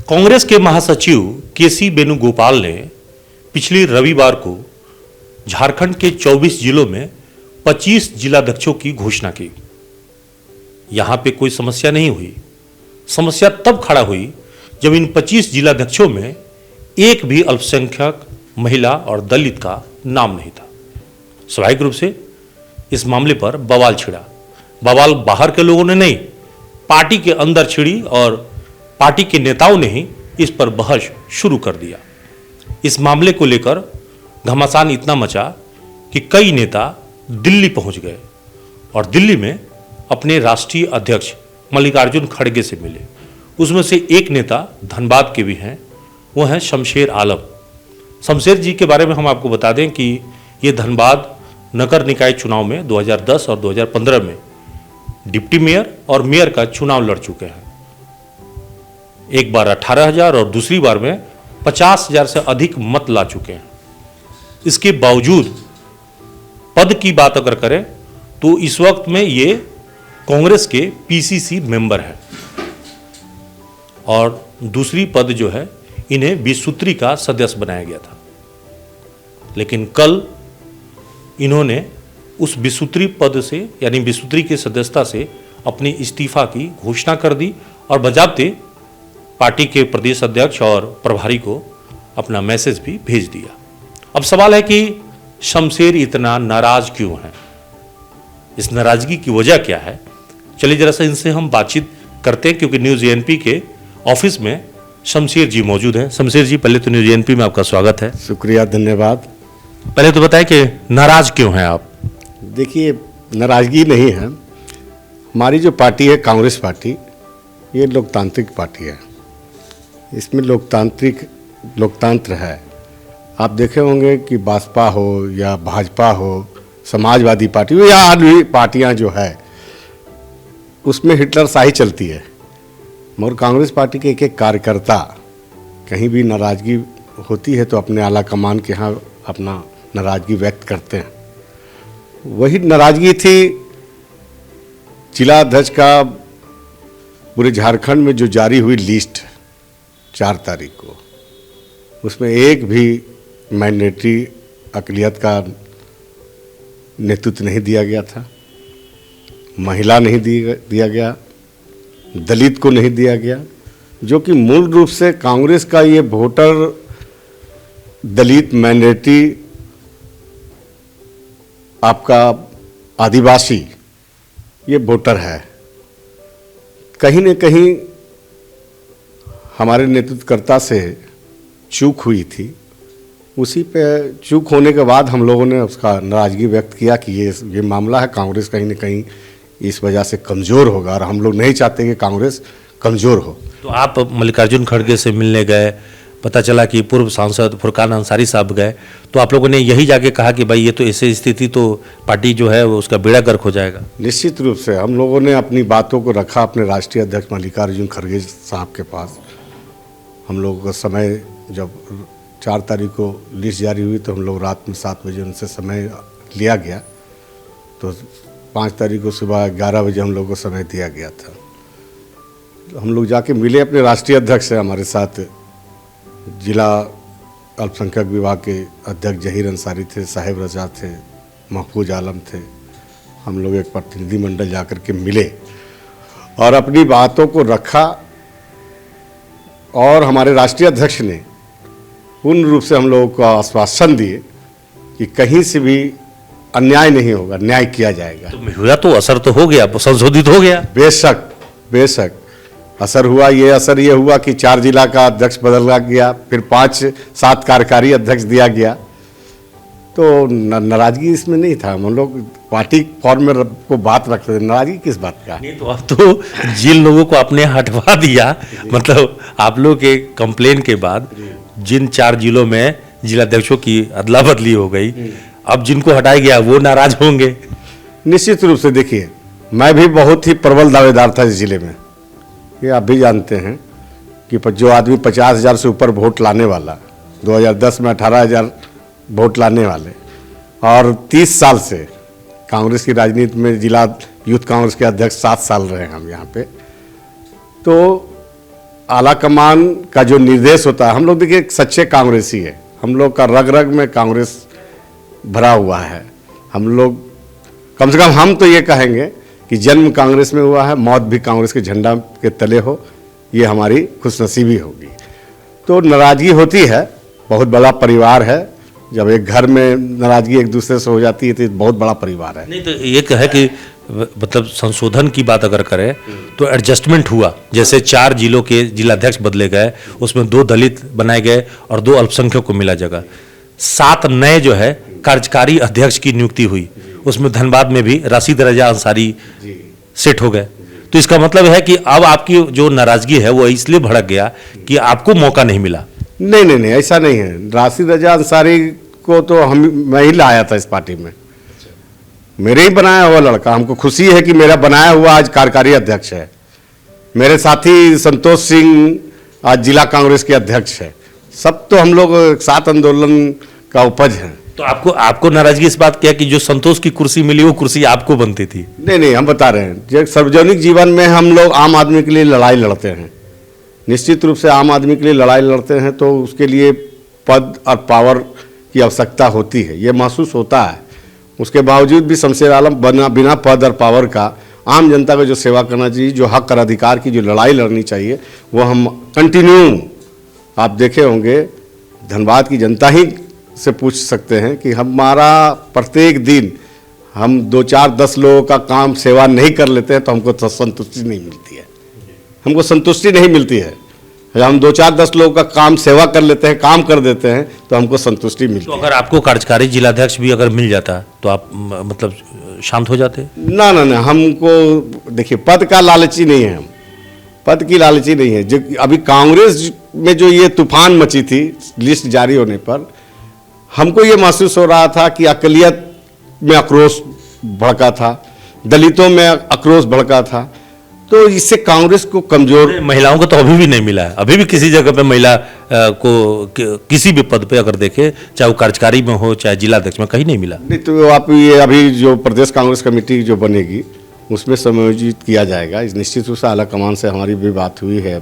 कांग्रेस के महासचिव केसी वेणुगोपाल ने पिछले रविवार को झारखंड के 24 जिलों में 25 जिलाध्यक्षों की घोषणा की। यहां पे कोई समस्या नहीं हुई। समस्या तब खड़ा हुई जब इन 25 जिलाध्यक्षों में एक भी अल्पसंख्यक, महिला और दलित का नाम नहीं था। स्वाभाविक रूप से इस मामले पर बवाल छिड़ा। बवाल बाहर के लोगों ने नहीं, पार्टी के अंदर छिड़ी और पार्टी के नेताओं ने ही इस पर बहस शुरू कर दिया। इस मामले को लेकर घमासान इतना मचा कि कई नेता दिल्ली पहुंच गए और दिल्ली में अपने राष्ट्रीय अध्यक्ष मल्लिकार्जुन खड़गे से मिले। उसमें से एक नेता धनबाद के भी हैं, वो हैं शमशेर आलम। शमशेर जी के बारे में हम आपको बता दें कि ये धनबाद नगर निकाय चुनाव में 2010 और 2015 में डिप्टी मेयर और मेयर का चुनाव लड़ चुके हैं। एक बार 18,000 और दूसरी बार में 50,000 से अधिक मत ला चुके हैं। इसके बावजूद पद की बात अगर करें तो इस वक्त में ये कांग्रेस के पीसीसी मेंबर हैं और दूसरी पद जो है इन्हें 20 सूत्री का सदस्य बनाया गया था। लेकिन कल इन्होंने उस 20 सूत्री पद से यानी 20 सूत्री की सदस्यता से अपनी इस्तीफा की घोषणा कर दी और बजाते पार्टी के प्रदेश अध्यक्ष और प्रभारी को अपना मैसेज भी भेज दिया। अब सवाल है कि शमशेर इतना नाराज क्यों है, इस नाराजगी की वजह क्या है। चलिए जरा सा इनसे हम बातचीत करते हैं, क्योंकि न्यूज़ एएनपी के ऑफिस में शमशेर जी मौजूद हैं। शमशेर जी, पहले तो न्यूज़ एएनपी में आपका स्वागत है। शुक्रिया, धन्यवाद। पहले तो बताएं कि नाराज क्यों हैं आप। देखिए, नाराजगी नहीं है। हमारी जो पार्टी है कांग्रेस पार्टी, ये लोकतांत्रिक पार्टी है। इसमें लोकतंत्र है। आप देखे होंगे कि बसपा हो या भाजपा हो, समाजवादी पार्टी हो या अन्य पार्टियां जो है उसमें हिटलरशाही चलती है। मगर कांग्रेस पार्टी के एक एक कार्यकर्ता कहीं भी नाराजगी होती है तो अपने आला कमान के यहाँ अपना नाराजगी व्यक्त करते हैं। वही नाराजगी थी जिलाध्यक्ष का पूरे झारखंड में जो जारी हुई लिस्ट 4 तारीख को, उसमें एक भी माइनॉरिटी अक़लियत का नेतृत्व नहीं दिया गया था, महिला नहीं दिया गया, दलित को नहीं दिया गया, जो कि मूल रूप से कांग्रेस का ये वोटर दलित, माइनॉरिटी, आपका आदिवासी ये वोटर है। कहीं न कहीं हमारे नेतृत्वकर्ता से चूक हुई थी। उसी पे चूक होने के बाद हम लोगों ने उसका नाराज़गी व्यक्त किया कि ये मामला है, कांग्रेस कहीं न कहीं इस वजह से कमज़ोर होगा और हम लोग नहीं चाहते कि कांग्रेस कमज़ोर हो। तो आप मल्लिकार्जुन खड़गे से मिलने गए, पता चला कि पूर्व सांसद फुरकान अंसारी साहब गए, तो आप लोगों ने यही जाके कहा कि भाई ये तो ऐसे स्थिति तो पार्टी जो है वो उसका बेड़ा गर्क हो जाएगा। निश्चित रूप से हम लोगों ने अपनी बातों को रखा अपने राष्ट्रीय अध्यक्ष मल्लिकार्जुन खड़गे साहब के पास। हम लोगों का समय जब 4 तारीख को लिस्ट जारी हुई तो हम लोग रात में 7 बजे उनसे समय लिया गया, तो 5 तारीख को सुबह 11 बजे हम लोगों को समय दिया गया था। तो हम लोग जाके मिले अपने राष्ट्रीय अध्यक्ष से। हमारे साथ जिला अल्पसंख्यक विभाग के अध्यक्ष जहीर अंसारी थे, साहिब रजा थे, महफूज आलम थे। हम लोग एक प्रतिनिधिमंडल जाकर के मिले और अपनी बातों को रखा और हमारे राष्ट्रीय अध्यक्ष ने पूर्ण रूप से हम लोगों को आश्वासन दिए कि कहीं से भी अन्याय नहीं होगा, न्याय किया जाएगा। तो हुआ तो असर तो हो गया, संशोधित हो गया। बेशक असर हुआ। ये असर ये हुआ कि 4 जिला का अध्यक्ष बदला गया, फिर 5-7 कार्यकारी अध्यक्ष दिया गया। तो नाराजगी इसमें नहीं था। हम लोग पार्टी फॉर्म में को बात रखते थे, नाराजगी किस बात का। नहीं तो अब तो जिन लोगों को आपने हटवा दिया, मतलब आप लोग के कंप्लेन के बाद जिन 4 जिलों में जिलाध्यक्षों की अदला बदली हो गई, अब जिनको हटाया गया वो नाराज होंगे। निश्चित रूप से। देखिए, मैं भी बहुत ही प्रबल दावेदार था इस जिले में। ये आप भी जानते हैं कि जो आदमी 50,000 से ऊपर वोट लाने वाला, 2010 में 18,000 वोट लाने वाले, और 30 साल से कांग्रेस की राजनीति में जिला यूथ कांग्रेस के अध्यक्ष 7 साल रहे हम यहाँ पे, तो आला कमान का जो निर्देश होता है, हम लोग देखिए सच्चे कांग्रेसी है, हम लोग का रग रग में कांग्रेस भरा हुआ है। हम लोग कम से कम हम तो ये कहेंगे कि जन्म कांग्रेस में हुआ है, मौत भी कांग्रेस के झंडा के तले हो, ये हमारी खुशनसीबी होगी। तो नाराज़गी होती है, बहुत बड़ा परिवार है, जब एक घर में नाराज़गी एक दूसरे से हो जाती है तो बहुत बड़ा परिवार है। नहीं तो एक है कि मतलब संशोधन की बात अगर करें तो एडजस्टमेंट हुआ, जैसे 4 जिलों के जिलाध्यक्ष बदले गए, उसमें 2 दलित बनाए गए और 2 अल्पसंख्यक को मिला जगह। 7 नए जो है कार्यकारी अध्यक्ष की नियुक्ति हुई, उसमें धनबाद में भी राशिद रजा अंसारी सेट हो गए। तो इसका मतलब है कि अब आपकी जो नाराजगी है वो इसलिए भड़क गया कि आपको मौका नहीं मिला। नहीं, ऐसा नहीं है। राशिद रजा अंसारी को तो मैं ही लाया था इस पार्टी में, मेरे ही बनाया हुआ लड़का। हमको खुशी है कि मेरा बनाया हुआ आज कार्यकारी अध्यक्ष है। मेरे साथी संतोष सिंह आज जिला कांग्रेस के अध्यक्ष है। सब तो हम लोग साथ आंदोलन का उपज है। तो आपको नाराजगी इस बात की है कि जो संतोष की कुर्सी मिली वो कुर्सी आपको बनती थी? नहीं, हम बता रहे हैं, जो सार्वजनिक जीवन में हम लोग आम आदमी के लिए लड़ाई लड़ते हैं, निश्चित रूप से आम आदमी के लिए लड़ाई लड़ते हैं, तो उसके लिए पद और पावर की आवश्यकता होती है, ये महसूस होता है। उसके बावजूद भी शमशेर आलम बिना पद और पावर का आम जनता को जो सेवा करना चाहिए, जो हक और अधिकार की जो लड़ाई लड़नी चाहिए, वो हम कंटिन्यू, आप देखे होंगे धनबाद की जनता ही से पूछ सकते हैं कि हमारा प्रत्येक दिन हम 2, 4, 10 लोगों का काम सेवा नहीं कर लेते हैं तो हमको संतुष्टि नहीं मिलती है। हमको संतुष्टि नहीं मिलती है। हम 2, 4, 10 लोगों का काम सेवा कर लेते हैं, काम कर देते हैं तो हमको संतुष्टि मिलती है। तो अगर आपको कार्यकारी जिलाध्यक्ष भी अगर मिल जाता तो आप मतलब शांत हो जाते? ना, हमको देखिए पद का लालची नहीं है, हम पद की लालची नहीं है। जो अभी कांग्रेस में जो ये तूफान मची थी लिस्ट जारी होने पर, हमको ये महसूस हो रहा था कि अकलियत में आक्रोश भड़का था, दलितों में आक्रोश भड़का था, तो इससे कांग्रेस को कमजोर। महिलाओं को तो अभी भी नहीं मिला है, अभी भी किसी जगह पे महिला को किसी भी पद पे अगर देखे, चाहे वो कार्यकारी में हो चाहे जिलाध्यक्ष में, कहीं नहीं मिला। नहीं तो आप ये अभी जो प्रदेश कांग्रेस कमेटी जो बनेगी उसमें समायोजित किया जाएगा। इस निश्चित रूप से आला कमान से हमारी भी बात हुई है,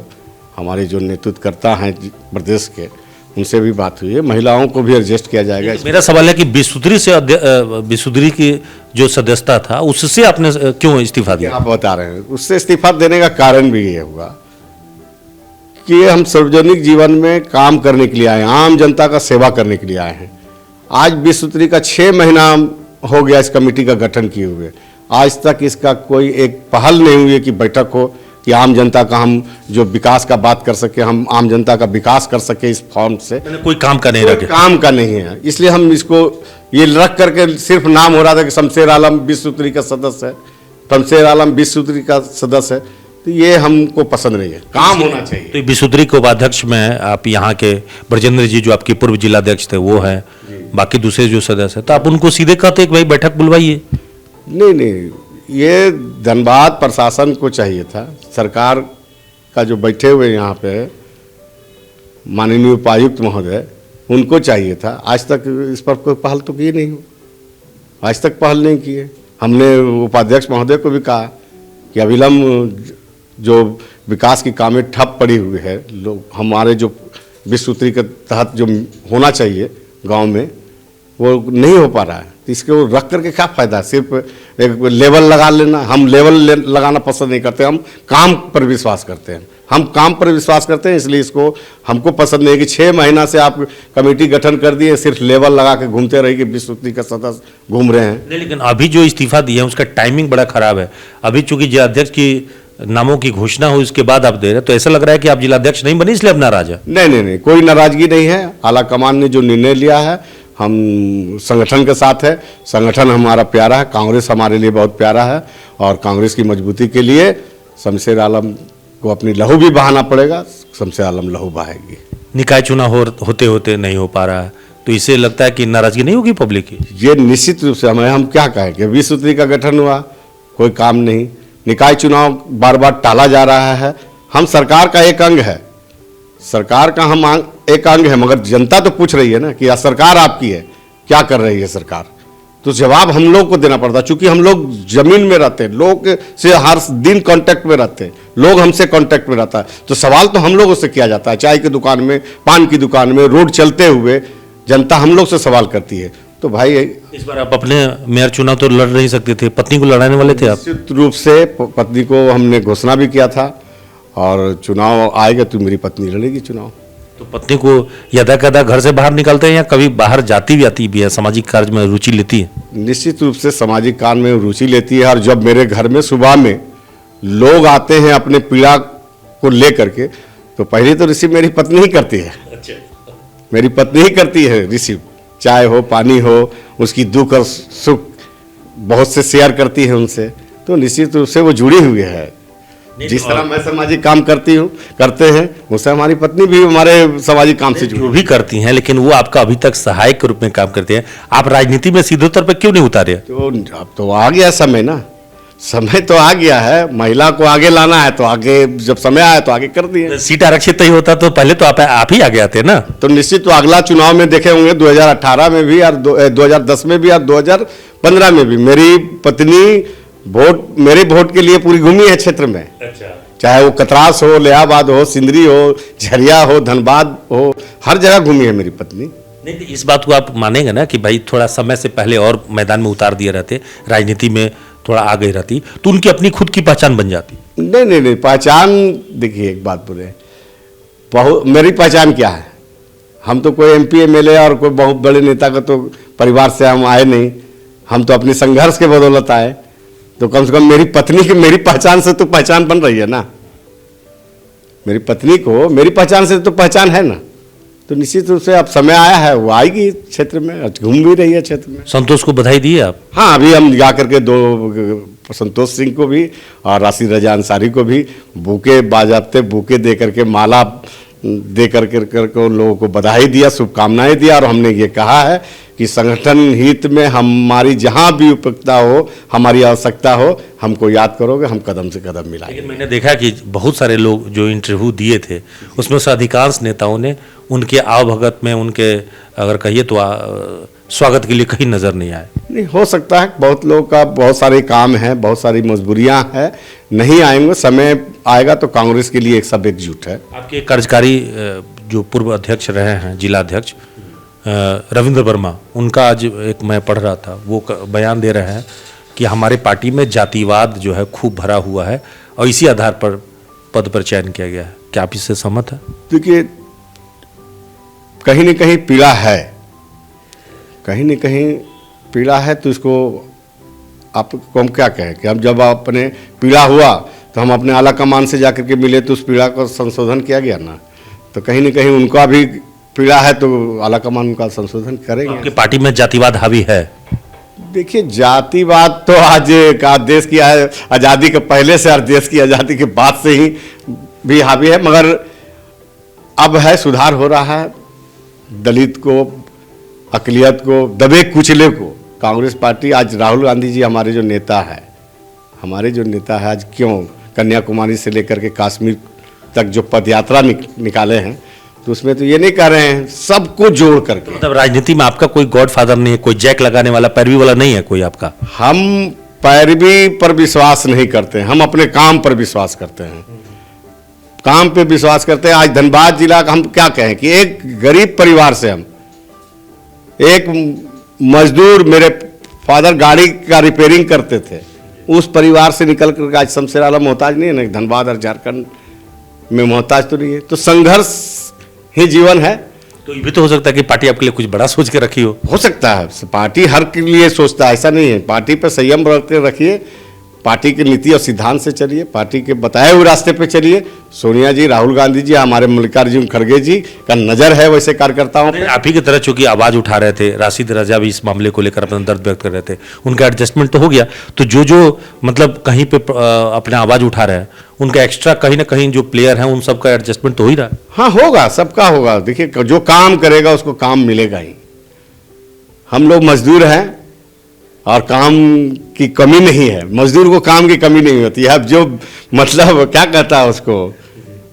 हमारे जो नेतृत्वकर्ता हैं प्रदेश के, उनसे भी बात हुई है, महिलाओं को भी एडजस्ट किया जाएगा। मेरा सवाल है कि बिसुदरी की जो सदस्यता था उससे आपने क्यों इस्तीफा दिया? आप बता रहे हैं, उससे इस्तीफा देने का कारण भी ये हुआ कि हम सार्वजनिक जीवन में काम करने के लिए आए, आम जनता का सेवा करने के लिए आए हैं। आज बिसुत्री का 6 महीना हो गया इस कमेटी का गठन किए हुए, आज तक इसका कोई एक पहल नहीं हुई है कि बैठक हो कि आम जनता का हम जो विकास का बात कर सके, हम आम जनता का विकास कर सके। इस फॉर्म से कोई काम का नहीं रखे, काम का नहीं है, इसलिए हम इसको ये रख करके सिर्फ नाम हो रहा था कि शमशेर आलम बिसुत्री का सदस्य है, शमशेर आलम बिसुत्री का सदस्य है, तो ये हमको पसंद नहीं है, काम होना चाहिए। तो बिसुत्री को उपाध्यक्ष में आप यहाँ के ब्रजेंद्र जी जो आपके पूर्व जिलाध्यक्ष थे वो हैं, बाकी दूसरे जो सदस्य हैं, तो आप उनको सीधे कहते कि भाई बैठक बुलवाइए। नहीं, ये धनबाद प्रशासन को चाहिए था, सरकार का जो बैठे हुए यहाँ पे माननीय उपायुक्त महोदय, उनको चाहिए था। आज तक इस पर कोई पहल तो की नहीं, आज तक पहल नहीं किए। हमने उपाध्यक्ष महोदय को भी कहा कि अविलंब जो विकास की कामें ठप पड़ी हुई है, लोग हमारे जो बिसुत्री के तहत जो होना चाहिए गांव में वो नहीं हो पा रहा है, तो इसको रख करके क्या फ़ायदा? सिर्फ एक लेवल लगा लेना, हम लेवल लगाना पसंद नहीं करते, हम काम पर विश्वास करते हैं। हम काम पर विश्वास करते हैं, इसलिए इसको हमको पसंद नहीं है कि 6 महीना से आप कमेटी गठन कर दिए, सिर्फ लेवल लगा के घूमते रहिए कि बिसुत्री का सदस्य घूम रहे हैं। नहीं, लेकिन अभी जो इस्तीफा दिया है उसका टाइमिंग बड़ा खराब है। अभी चूंकि जिलाध्यक्ष की नामों की घोषणा हुई उसके बाद आप दे रहे, तो ऐसा लग रहा है कि आप जिलाध्यक्ष नहीं बने इसलिए अब नाराज है। नहीं, कोई नाराजगी नहीं है। आला कमान ने जो निर्णय लिया है, हम संगठन के साथ है, संगठन हमारा प्यारा है, कांग्रेस हमारे लिए बहुत प्यारा है, और कांग्रेस की मजबूती के लिए शमशेर आलम को अपनी लहू भी बहाना पड़ेगा, शमशेर आलम लहू बहाएगी। निकाय चुनाव होते होते नहीं हो पा रहा है, तो इससे लगता है कि नाराजगी नहीं होगी पब्लिक की? ये निश्चित रूप से हम क्या कहें कि बिसुत्री का गठन हुआ, कोई काम नहीं, निकाय चुनाव बार बार टाला जा रहा है। हम सरकार का एक अंग है, सरकार का हम एक अंग है, मगर जनता तो पूछ रही है ना कि सरकार आपकी है, क्या कर रही है सरकार? तो जवाब हम लोग को देना पड़ता, चूंकि हम लोग जमीन में रहते हैं, लोग से हर दिन कांटेक्ट में रहते हैं, लोग हमसे कांटेक्ट में रहता है, तो सवाल तो हम लोगों से किया जाता है। चाय की दुकान में, पान की दुकान में, रोड चलते हुए जनता हम लोग से सवाल करती है। तो भाई इस बार आप अपने मेयर चुनाव तो लड़ नहीं सकते थे, पत्नी को लड़ाने वाले थे आप? निश्चित रूप से पत्नी को हमने घोषणा भी किया था, और चुनाव आएगा तो मेरी पत्नी लड़ेगी चुनाव। तो पत्नी को यदा कदा घर से बाहर निकालते हैं या कभी बाहर जाती भी आती भी है, सामाजिक कार्य में रुचि लेती है? निश्चित रूप से सामाजिक कार्य में रुचि लेती है, और जब मेरे घर में सुबह में लोग आते हैं अपने पीड़ा को लेकर के, तो पहले तो रिसीव मेरी पत्नी ही करती है। मेरी पत्नी ही करती है रिसीव, चाय हो, पानी हो, उसकी दुख और सुख बहुत से शेयर करती है उनसे, तो निश्चित रूप से वो जुड़ी हुई है। जिस तरह मैं सामाजिक काम करते हैं, उससे हमारी पत्नी भी हमारे सामाजिक काम से जो भी करती हैं, लेकिन वो आपका अभी तक सहायक के रूप में काम करते हैं। आप राजनीति में सीधे तौर पर क्यों नहीं उतारे? तो अब तो आ गया समय ना, समय तो आ गया है, महिला को आगे लाना है तो आगे, जब समय आया तो आगे कर दिए। सीट आरक्षित ही होता तो पहले तो आप ही आगे आते ना। तो निश्चित तो अगला चुनाव में देखे होंगे, 2018 में भी और 2010 में भी और 2015 में भी मेरी पत्नी मेरे वोट के लिए पूरी घूमी है क्षेत्र में। अच्छा। चाहे वो कतरास हो, लियाबाद हो, सिंदरी हो, झरिया हो, धनबाद हो, हर जगह घूमी है मेरी पत्नी। नहीं, तो इस बात को आप मानेंगे ना कि भाई थोड़ा समय से पहले और मैदान में उतार दिए रहते, राजनीति में थोड़ा आ गई रहती, तो उनकी अपनी खुद की पहचान बन जाती। नहीं, पहचान देखिए, एक बात बोले, मेरी पहचान क्या है? हम तो कोई MP MLA और कोई बहुत बड़े नेता का तो परिवार से हम आए नहीं, हम तो अपने संघर्ष के बदौलत आए। तो कम से कम मेरी पत्नी की मेरी पहचान से तो पहचान बन रही है ना, मेरी पत्नी को मेरी पहचान से तो पहचान है ना। तो निश्चित रूप से अब समय आया है, वो आएगी क्षेत्र में, घूम भी रही है क्षेत्र में। संतोष को बधाई दी है आप? हाँ, अभी हम जा करके 2 संतोष सिंह को भी और राशिद रजा अंसारी को भी बुके, बाजाबते बुके दे करके, माला दे करके उन लोगों को बधाई दिया, शुभकामनाएं दिया, और हमने ये कहा है कि संगठन हित में हमारी जहां भी उपयुक्तता हो, हमारी आवश्यकता हो, हमको याद करोगे, हम कदम से कदम मिलाएंगे। लेकिन मैंने देखा कि बहुत सारे लोग जो इंटरव्यू दिए थे, उसमें से अधिकांश नेताओं ने उनके आवभगत में, उनके अगर कहिए तो स्वागत के लिए कहीं नजर नहीं आए। नहीं, हो सकता है बहुत लोगों का बहुत सारे काम है, बहुत सारी मजबूरियां हैं, नहीं आएंगे, समय आएगा तो कांग्रेस के लिए एक सब एकजुट है। आपके कार्यकारी जो पूर्व अध्यक्ष रहे हैं, जिला अध्यक्ष रविंद्र वर्मा, उनका आज एक मैं पढ़ रहा था, वो बयान दे रहे हैं कि हमारे पार्टी में जातिवाद जो है खूब भरा हुआ है और इसी आधार पर पद पर चयन किया गया है। क्या आप इससे सहमत हैं? देखिए, कहीं न कहीं पीड़ा है, कहीं न कहीं पीड़ा है, तो इसको आपको हम क्या कहें कि हम जब अपने पीड़ा हुआ तो हम अपने आला कमान से जाकर के मिले तो उस पीड़ा को संशोधन किया गया ना। तो कहीं न कहीं उनका भी पीड़ा है, तो आला कमान उनका संशोधन करेंगे। आपकी पार्टी में जातिवाद हावी है? देखिए, जातिवाद तो आज का देश की आज़ादी के पहले से और देश की आज़ादी के बाद से ही भी हावी है, मगर अब है, सुधार हो रहा है। दलित को, अकलियत को, दबे कुचले को कांग्रेस पार्टी, आज राहुल गांधी जी हमारे जो नेता है आज क्यों कन्याकुमारी से लेकर के कश्मीर तक जो पदयात्रा निकाले हैं, तो उसमें तो ये नहीं कर रहे हैं, सबको जोड़ करके। मतलब राजनीति में आपका कोई गॉडफादर नहीं है, कोई जैक लगाने वाला, पैरवी वाला नहीं है कोई आपका? हम पैरवी पर विश्वास नहीं करते, हम अपने काम पर विश्वास करते हैं, काम पे विश्वास करते हैं। आज धनबाद जिला का हम क्या कहें कि एक गरीब परिवार से हम, एक मजदूर, मेरे फादर गाड़ी का रिपेयरिंग करते थे, उस परिवार से निकल कर आज शमशेर आलम मोहताज नहीं है ना, धनबाद और झारखंड में मोहताज तो नहीं है। तो संघर्ष ही जीवन है। तो ये भी तो हो सकता है कि पार्टी आपके लिए कुछ बड़ा सोच के रखी हो सकता है, पार्टी हर के लिए सोचता है, ऐसा नहीं है। पार्टी पर संयम बरतते रखिए, पार्टी की नीति और सिद्धांत से चलिए, पार्टी के बताए हुए रास्ते पे चलिए। सोनिया जी, राहुल गांधी जी, हमारे मल्लिकार्जुन खड़गे जी का नजर है वैसे कार्यकर्ताओं पे। आप ही की तरह चूंकि आवाज उठा रहे थे, राशिद रजा भी इस मामले को लेकर अपना दर्द व्यक्त कर रहे थे, उनका एडजस्टमेंट तो हो गया। तो जो मतलब कहीं पे अपना आवाज उठा रहे हैं, उनका एक्स्ट्रा कहीं ना कहीं जो प्लेयर हैं, उन सबका एडजस्टमेंट तो हो ही रहा है। हाँ, होगा, सबका होगा। देखिए, जो काम करेगा उसको काम मिलेगा ही। हम लोग मजदूर हैं और काम की कमी नहीं है, मजदूर को काम की कमी नहीं होती है। अब जो मतलब क्या कहता है उसको,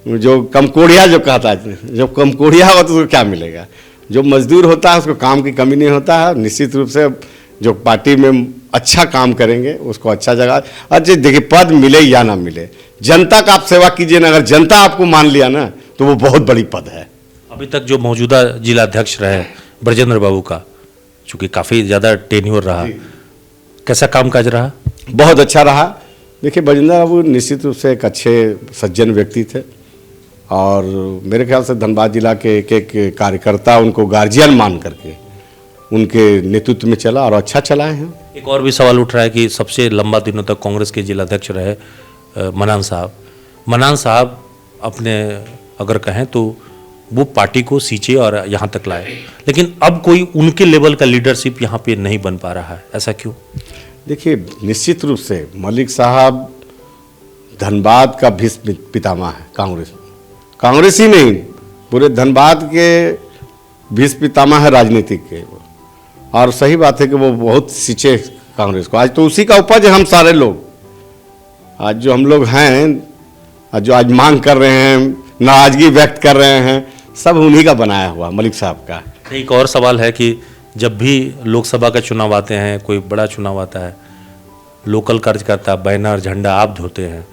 जो कमकोड़िया जो कहता है, जब कमकोड़िया हो तो क्या मिलेगा? जो मजदूर होता है उसको काम की कमी नहीं होता है। निश्चित रूप से जो पार्टी में अच्छा काम करेंगे उसको अच्छा जगह। और देखिए, पद मिले या ना मिले, जनता का आप सेवा कीजिए ना, अगर जनता आपको मान लिया ना तो वो बहुत बड़ी पद है। अभी तक जो मौजूदा जिलाध्यक्ष रहे ब्रजेंद्र बाबू का, चूंकि काफ़ी ज़्यादा टेन्योर रहा, कैसा कामकाज रहा? बहुत अच्छा रहा। देखिए, ब्रजेंद्र बाबू निश्चित रूप से एक अच्छे सज्जन व्यक्ति थे और मेरे ख्याल से धनबाद जिला के एक एक कार्यकर्ता उनको गार्जियन मान करके उनके नेतृत्व में चला और अच्छा चलाए हैं। एक और भी सवाल उठ रहा है कि सबसे लंबा दिनों तक कांग्रेस के जिलाध्यक्ष रहे मनान साहब। मनान साहब अपने अगर कहें तो वो पार्टी को सींचे और यहाँ तक लाए, लेकिन अब कोई उनके लेवल का लीडरशिप यहाँ पे नहीं बन पा रहा है, ऐसा क्यों? देखिए, निश्चित रूप से मलिक साहब धनबाद का भीष्म पितामह है। कांग्रेस ही नहीं, पूरे धनबाद के भीष्म पितामह है राजनीतिक के। और सही बात है कि वो बहुत सींचे कांग्रेस को। आज तो उसी का उपज है हम सारे लोग। आज जो हम लोग हैं, जो आज मांग कर रहे हैं, नाराजगी व्यक्त कर रहे हैं, सब उन्हीं का बनाया हुआ, मलिक साहब का। एक और सवाल है कि जब भी लोकसभा का चुनाव आते हैं, कोई बड़ा चुनाव आता है, लोकल कार्यकर्ता बैनर झंडा आप धोते हैं,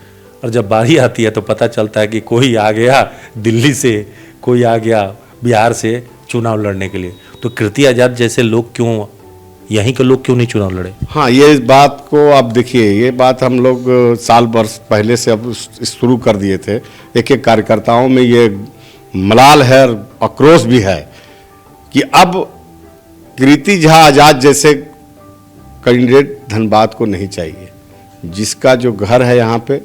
और जब बारी आती है तो पता चलता है कि कोई आ गया दिल्ली से, कोई आ गया बिहार से चुनाव लड़ने के लिए। तो कीर्ति आजाद जैसे लोग क्यों, यहीं के लोग क्यों नहीं चुनाव लड़े? हाँ, ये बात को आप देखिए, ये बात हम लोग साल वर्ष पहले से अब शुरू कर दिए थे। एक एक कार्यकर्ताओं में ये मलाल है, आक्रोश भी है कि अब कीर्ति झा आजाद जैसे कैंडिडेट धनबाद को नहीं चाहिए। जिसका जो घर है यहाँ पे,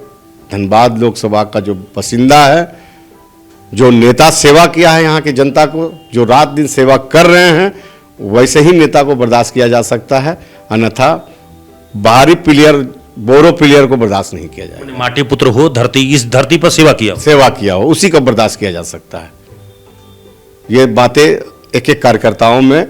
धनबाद लोकसभा का जो बसिंदा है, जो नेता सेवा किया है यहाँ की जनता को, जो रात दिन सेवा कर रहे हैं, वैसे ही नेता को बर्दाश्त किया जा सकता है। अन्यथा बाहरी प्लेयर, बोरो प्लेयर को बर्दाश्त नहीं किया जाएगा। माटी पुत्र हो, धरती, इस धरती पर सेवा किया हो, उसी को बर्दाश्त किया जा सकता है। ये बातें एक एक कार्यकर्ताओं में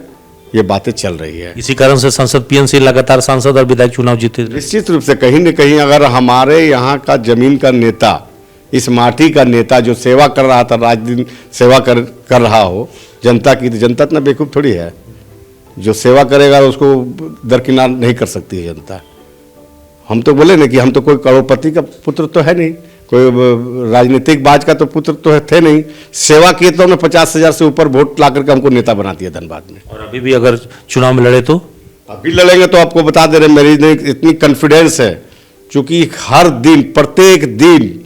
ये बातें चल रही है। इसी कारण से संसद पीएनसी लगातार सांसद और विधायक चुनाव जीते। निश्चित रूप से कहीं न कहीं अगर हमारे यहाँ का जमीन का नेता, इस माटी का नेता जो सेवा कर रहा था, रात दिन सेवा कर रहा हो जनता की, तो जनता इतना बेवकूफ़ थोड़ी है। जो सेवा करेगा उसको दरकिनार नहीं कर सकती है जनता। हम तो बोले ना कि हम तो कोई करोड़पति का पुत्र तो है नहीं, कोई राजनीतिक बाज का तो पुत्र तो थे नहीं। सेवा किए तो हमने 50,000 से ऊपर वोट ला करके हमको नेता बना दिया धनबाद में। और अभी भी अगर चुनाव में लड़े तो? अभी लड़ेंगे तो आपको बता दे रहे, मेरी इतनी कॉन्फिडेंस है, क्योंकि हर दिन, प्रत्येक दिन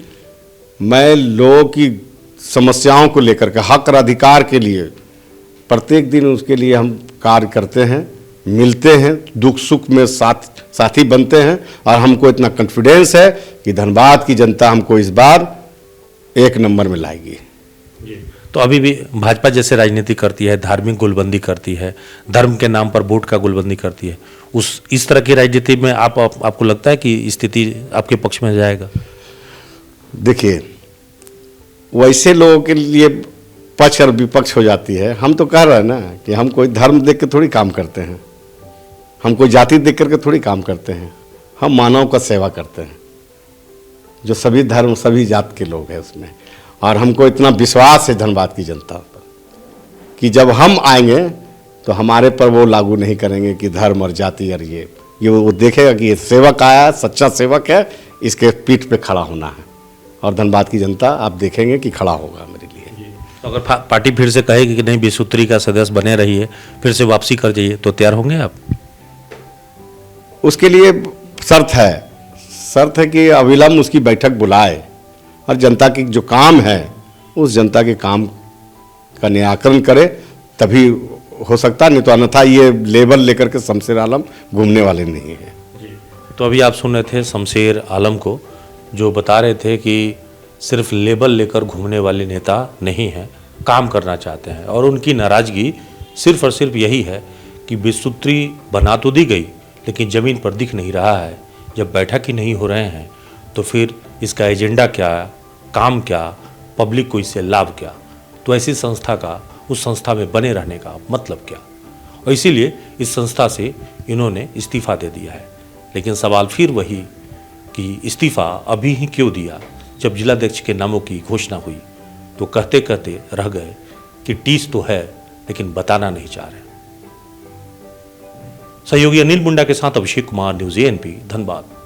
मैं लोगों की समस्याओं को लेकर के, हक और अधिकार के लिए प्रत्येक दिन उसके लिए हम कार्य करते हैं, मिलते हैं, दुख सुख में साथी बनते हैं। और हमको इतना कॉन्फिडेंस है कि धनबाद की जनता हमको इस बार 1 नंबर में लाएगी। तो अभी भी भाजपा जैसे राजनीति करती है, धार्मिक गुलबंदी करती है, धर्म के नाम पर वोट का गुलबंदी करती है, इस तरह की राजनीति में आपको लगता है कि स्थिति आपके पक्ष में जाएगा? देखिए, वैसे लोगों के लिए पक्ष और विपक्ष हो जाती है। हम तो कह रहे हैं ना कि हम कोई धर्म देख के थोड़ी काम करते हैं, हम कोई जाति देख करके थोड़ी काम करते हैं। हम मानव का सेवा करते हैं, जो सभी धर्म, सभी जात के लोग हैं उसमें। और हमको इतना विश्वास है धनबाद की जनता पर कि जब हम आएंगे तो हमारे पर वो लागू नहीं करेंगे कि धर्म और जाति और ये वो देखेगा कि ये सेवक आया है, सच्चा सेवक है, इसके पीठ पे खड़ा होना है। और धनबाद की जनता आप देखेंगे कि खड़ा होगा मेरे लिए। तो अगर पार्टी फिर से कहेगी कि नहीं, बीसूत्री का सदस्य बने रहिए, फिर से वापसी कर जाइए, तो तैयार होंगे आप? उसके लिए शर्त है कि अविलंब उसकी बैठक बुलाए और जनता की जो काम है उस जनता के काम का निराकरण करे, तभी हो सकता। नहीं तो अन्यथा ये लेबल लेकर के शमशेर आलम घूमने वाले नहीं है। तो अभी आप सुन रहे थे शमशेर आलम को, जो बता रहे थे कि सिर्फ लेबल लेकर घूमने वाले नेता नहीं हैं, काम करना चाहते हैं। और उनकी नाराज़गी सिर्फ और सिर्फ यही है कि बीसूत्री बना तो दी गई, लेकिन ज़मीन पर दिख नहीं रहा है। जब बैठक ही नहीं हो रहे हैं तो फिर इसका एजेंडा क्या, काम क्या, पब्लिक को इससे लाभ क्या? तो ऐसी संस्था का, उस संस्था में बने रहने का मतलब क्या? और इसीलिए इस संस्था से इन्होंने इस्तीफ़ा दे दिया है। लेकिन सवाल फिर वही कि इस्तीफ़ा अभी ही क्यों दिया? जब जिलाध्यक्ष के नामों की घोषणा हुई तो कहते कहते रह गए कि टीस तो है, लेकिन बताना नहीं चाह रहे। सहयोगी अनिल मुंडा के साथ अभिषेक कुमार, न्यूज एएनपी, धनबाद।